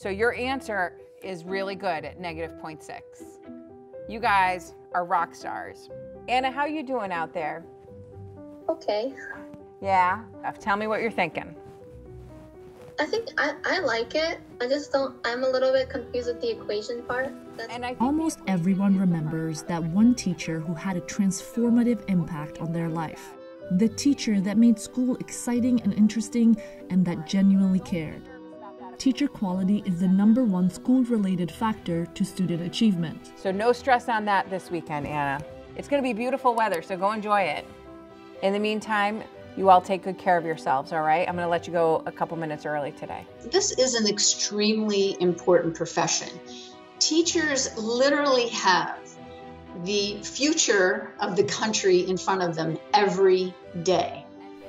So your answer is really good at -0.6. You guys are rock stars. Anna, how you doing out there? Okay. Yeah? Tell me what you're thinking. I think I like it. I'm a little bit confused with the equation part. Almost everyone remembers that one teacher who had a transformative impact on their life. The teacher that made school exciting and interesting and that genuinely cared. Teacher quality is the #1 school-related factor to student achievement. So no stress on that this weekend, Anna. It's going to be beautiful weather, so go enjoy it. In the meantime, you all take good care of yourselves, all right? I'm going to let you go a couple minutes early today. This is an extremely important profession. Teachers literally have the future of the country in front of them every day.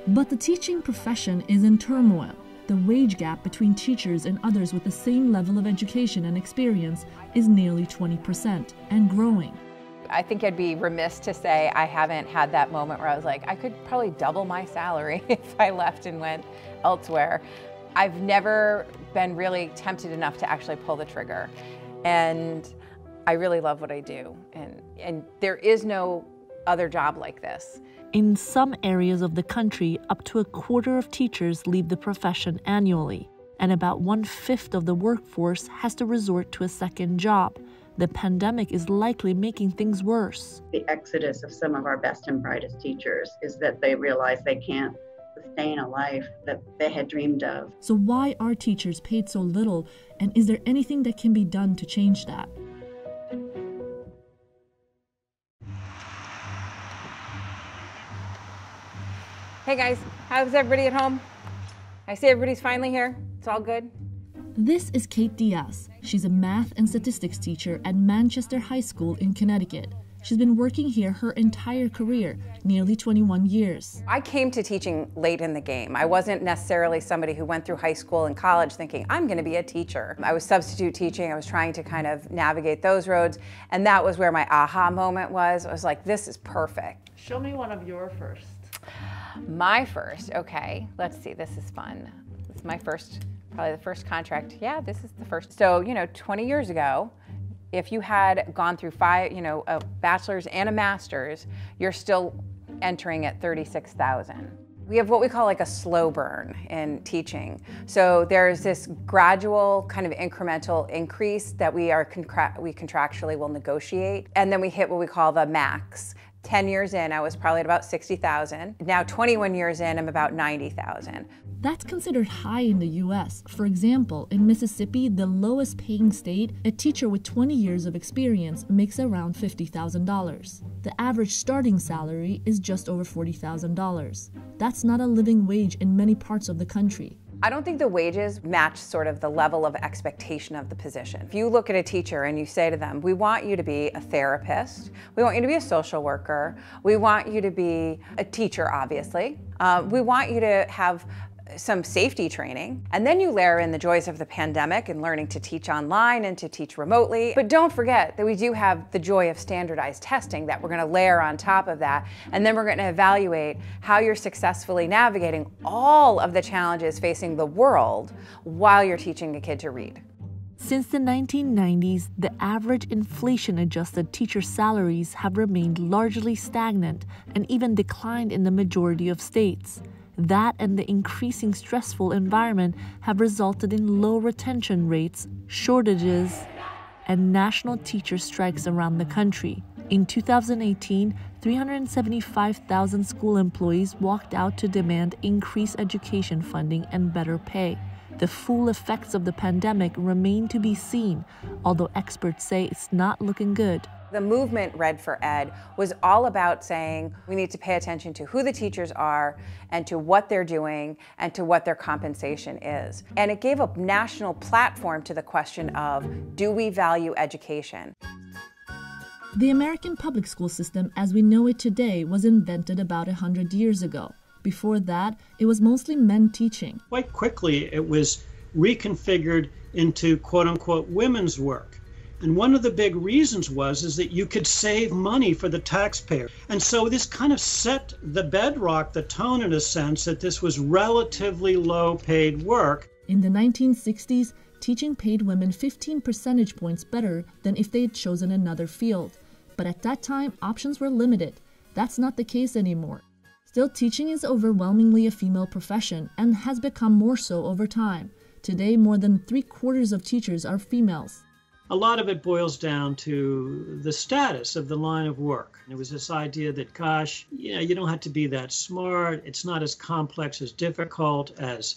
But the teaching profession is in turmoil. The wage gap between teachers and others with the same level of education and experience is nearly 20% and growing. I think I'd be remiss to say I haven't had that moment where I was like, I could probably double my salary if I left and went elsewhere. I've never been really tempted enough to actually pull the trigger. And I really love what I do. And there is no other job like this. In some areas of the country, up to 1/4 of teachers leave the profession annually, and about 1/5 of the workforce has to resort to a second job. The pandemic is likely making things worse. The exodus of some of our best and brightest teachers is that they realize they can't sustain a life that they had dreamed of. So why are teachers paid so little, and is there anything that can be done to change that? Hey guys, how's everybody at home? I see everybody's finally here. It's all good. This is Kate Diaz. She's a math and statistics teacher at Manchester High School in Connecticut. She's been working here her entire career, nearly 21 years. I came to teaching late in the game. I wasn't necessarily somebody who went through high school and college thinking, I'm going to be a teacher. I was substitute teaching. I was trying to kind of navigate those roads. And that was where my aha moment was. I was like, this is perfect. Show me one of your first. My first, okay. Let's see, this is fun. It's my first, probably the first contract. Yeah, this is the first. So, 20 years ago, if you had gone through a bachelor's and a master's, you're still entering at $36,000. We have what we call like a slow burn in teaching. So there's this gradual kind of incremental increase that we contractually will negotiate. And then we hit what we call the max. 10 years in, I was probably at about 60,000. Now 21 years in, I'm about 90,000. That's considered high in the US. For example, in Mississippi, the lowest paying state, a teacher with 20 years of experience makes around $50,000. The average starting salary is just over $40,000. That's not a living wage in many parts of the country. I don't think the wages match sort of the level of expectation of the position. If you look at a teacher and you say to them, we want you to be a therapist, we want you to be a social worker, we want you to be a teacher, obviously, we want you to have some safety training, and then you layer in the joys of the pandemic and learning to teach online and to teach remotely. But don't forget that we do have the joy of standardized testing that we're going to layer on top of that, and then we're going to evaluate how you're successfully navigating all of the challenges facing the world while you're teaching a kid to read. Since the 1990s, the average inflation-adjusted teacher salaries have remained largely stagnant and even declined in the majority of states. That and the increasing stressful environment have resulted in low retention rates, shortages, and national teacher strikes around the country. In 2018, 375,000 school employees walked out to demand increased education funding and better pay. The full effects of the pandemic remain to be seen, although experts say it's not looking good. The movement Red for Ed was all about saying we need to pay attention to who the teachers are and to what they're doing and to what their compensation is. And it gave a national platform to the question of, do we value education? The American public school system as we know it today was invented about 100 years ago. Before that, it was mostly men teaching. Quite quickly, it was reconfigured into quote-unquote women's work. And one of the big reasons is that you could save money for the taxpayer. And so this kind of set the bedrock, the tone in a sense, that this was relatively low-paid work. In the 1960s, teaching paid women 15 percentage points better than if they had chosen another field. But at that time, options were limited. That's not the case anymore. Still, teaching is overwhelmingly a female profession and has become more so over time. Today, more than 3/4 of teachers are females. A lot of it boils down to the status of the line of work. There was this idea that, gosh, you don't have to be that smart. It's not as complex, as difficult as,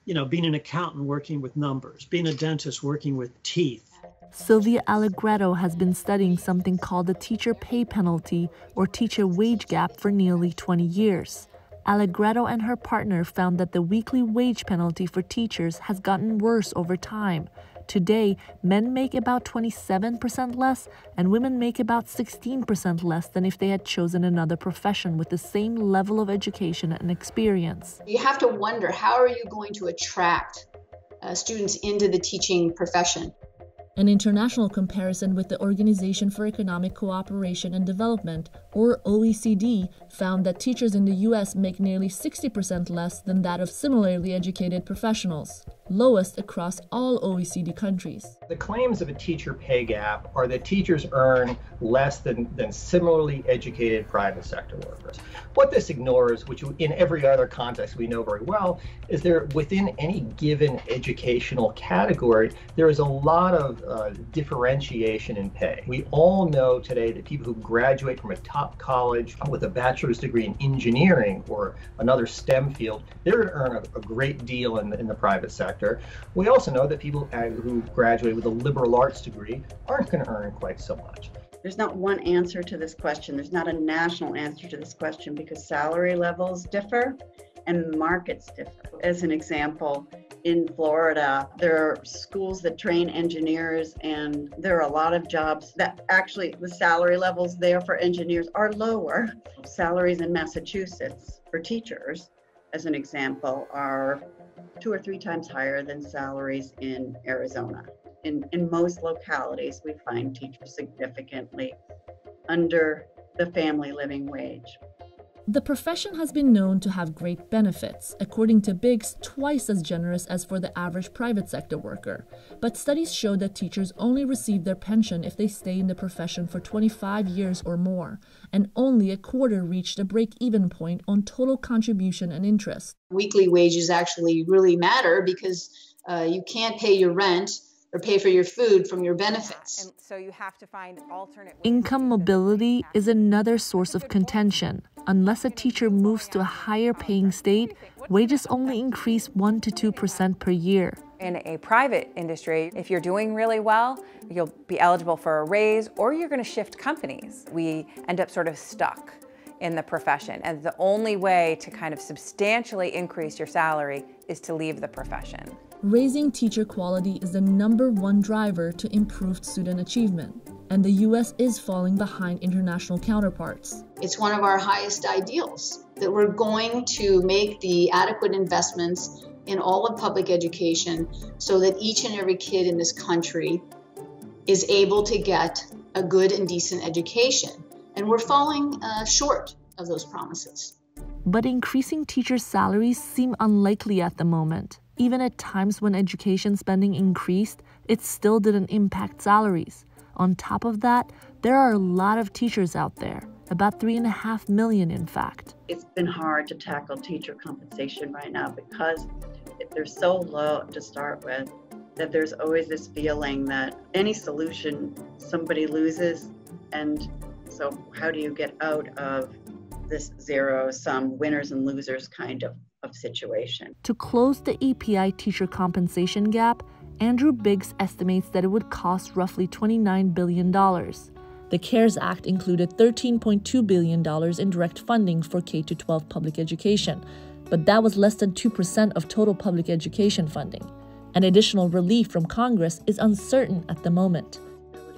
being an accountant working with numbers, being a dentist working with teeth. Sylvia Allegretto has been studying something called the teacher pay penalty or teacher wage gap for nearly 20 years. Allegretto and her partner found that the weekly wage penalty for teachers has gotten worse over time. Today, men make about 27% less and women make about 16% less than if they had chosen another profession with the same level of education and experience. You have to wonder, how are you going to attract students into the teaching profession? An international comparison with the Organization for Economic Cooperation and Development, or OECD, found that teachers in the U.S. make nearly 60% less than that of similarly educated professionals, lowest across all OECD countries. The claims of a teacher pay gap are that teachers earn less than similarly educated private sector workers. What this ignores, which in every other context we know very well, is there within any given educational category, there is a lot of differentiation in pay. We all know today that people who graduate from a top college with a bachelor's degree in engineering or another STEM field, they're going to earn a great deal in the private sector. We also know that people who graduate with a liberal arts degree aren't going to earn quite so much. There's not one answer to this question. There's not a national answer to this question because salary levels differ and markets differ. As an example, in Florida, there are schools that train engineers, and there are a lot of jobs that actually the salary levels there for engineers are lower. Salaries in Massachusetts for teachers, as an example, are 2 or 3 times higher than salaries in Arizona. In most localities, we find teachers significantly under the family living wage. The profession has been known to have great benefits, according to Biggs, twice as generous as for the average private sector worker. But studies show that teachers only receive their pension if they stay in the profession for 25 years or more, and only a quarter reached a break-even point on total contribution and interest. Weekly wages actually really matter because you can't pay your rent or pay for your food from your benefits. And so you have to find alternate ways. Income mobility is another source of contention. Unless a teacher moves to a higher paying state, wages only increase 1% to 2% per year. In a private industry, if you're doing really well, you'll be eligible for a raise or you're going to shift companies. We end up sort of stuck in the profession, and the only way to kind of substantially increase your salary is to leave the profession. Raising teacher quality is the #1 driver to improved student achievement, and the U.S. is falling behind international counterparts. It's one of our highest ideals that we're going to make the adequate investments in all of public education so that each and every kid in this country is able to get a good and decent education. And we're falling short of those promises. But increasing teachers' salaries seem unlikely at the moment. Even at times when education spending increased, it still didn't impact salaries. On top of that, there are a lot of teachers out there, about 3.5 million in fact. It's been hard to tackle teacher compensation right now because they're so low to start with that there's always this feeling that any solution somebody loses, and so how do you get out of this zero-sum winners and losers kind of situation? To close the API teacher compensation gap, Andrew Biggs estimates that it would cost roughly $29 billion. The CARES Act included $13.2 billion in direct funding for K-12 public education, but that was less than 2% of total public education funding. An additional relief from Congress is uncertain at the moment.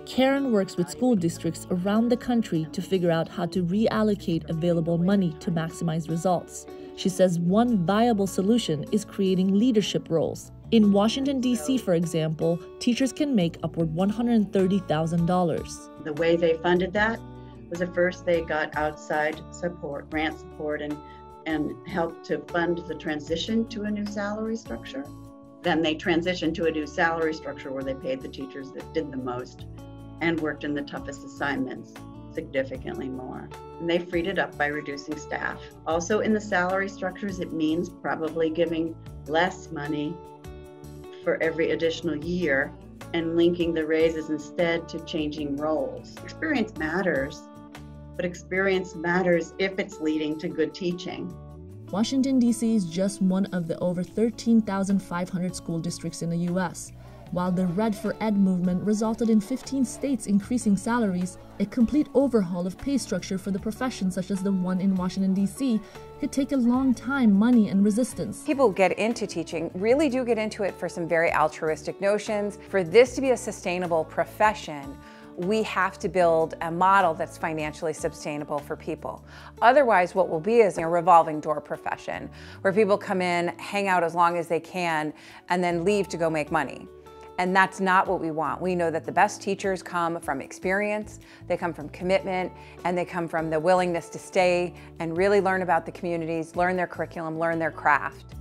Karen works with school districts around the country to figure out how to reallocate available money to maximize results. She says one viable solution is creating leadership roles. In Washington, D.C., for example, teachers can make upward $130,000. The way they funded that was at first they got outside support, grant support, and helped to fund the transition to a new salary structure. Then they transitioned to a new salary structure where they paid the teachers that did the most and worked in the toughest assignments significantly more. And they freed it up by reducing staff. Also in the salary structures, it means probably giving less money for every additional year and linking the raises instead to changing roles. Experience matters, but experience matters if it's leading to good teaching. Washington, D.C. is just one of the over 13,500 school districts in the U.S. While the Red for Ed movement resulted in 15 states increasing salaries, a complete overhaul of pay structure for the profession, such as the one in Washington, D.C., could take a long time, money, and resistance. People get into teaching, really do get into it for some very altruistic notions. For this to be a sustainable profession, we have to build a model that's financially sustainable for people. Otherwise, what will be is a revolving door profession where people come in, hang out as long as they can, and then leave to go make money. And that's not what we want. We know that the best teachers come from experience, they come from commitment, and they come from the willingness to stay and really learn about the communities, learn their curriculum, learn their craft.